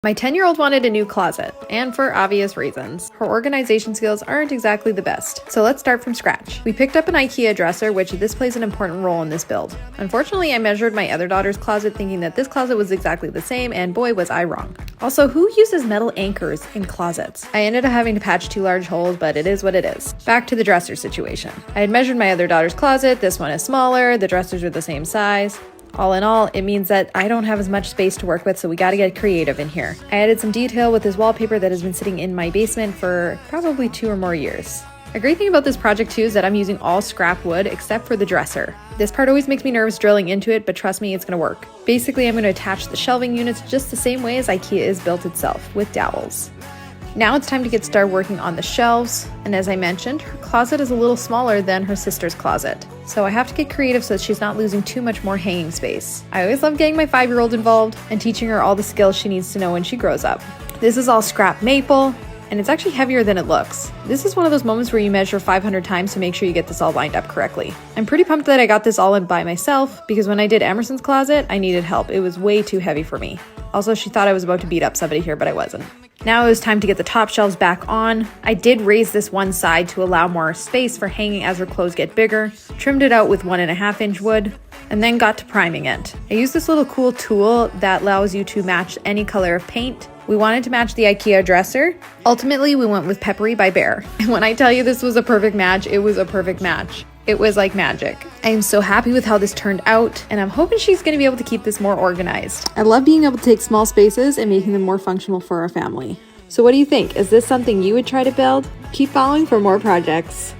My 10-year-old wanted a new closet, and for obvious reasons. Her organization skills aren't exactly the best, so let's start from scratch. We picked up an IKEA dresser, which this plays an important role in this build. Unfortunately, I measured my other daughter's closet thinking that this closet was exactly the same, and boy was I wrong. Also, who uses metal anchors in closets? I ended up having to patch 2 large holes, but it is what it is. Back to the dresser situation. I had measured my other daughter's closet, this one is smaller, the dressers are the same size. All in all, it means that I don't have as much space to work with, so we gotta get creative in here. I added some detail with this wallpaper that has been sitting in my basement for probably 2 or more years. A great thing about this project too is that I'm using all scrap wood except for the dresser. This part always makes me nervous drilling into it, but trust me, it's gonna work. Basically, I'm gonna attach the shelving units just the same way as IKEA is built itself, with dowels. Now it's time to get started working on the shelves, and as I mentioned, her closet is a little smaller than her sister's closet. So I have to get creative so she's not losing too much more hanging space. I always love getting my 5-year-old involved and teaching her all the skills she needs to know when she grows up. This is all scrap maple, and it's actually heavier than it looks. This is one of those moments where you measure 500 times to make sure you get this all lined up correctly. I'm pretty pumped that I got this all in by myself, because when I did Emerson's closet, I needed help. It was way too heavy for me. Also, she thought I was about to beat up somebody here, but I wasn't. Now it was time to get the top shelves back on. I did raise this one side to allow more space for hanging as her clothes get bigger, trimmed it out with 1.5-inch wood, and then got to priming it. I used this little cool tool that allows you to match any color of paint. We wanted to match the IKEA dresser. Ultimately, we went with Peppery by Bear. And when I tell you this was a perfect match, it was a perfect match. It was like magic. I am so happy with how this turned out, and I'm hoping she's gonna be able to keep this more organized. I love being able to take small spaces and making them more functional for our family. So what do you think? Is this something you would try to build? Keep following for more projects.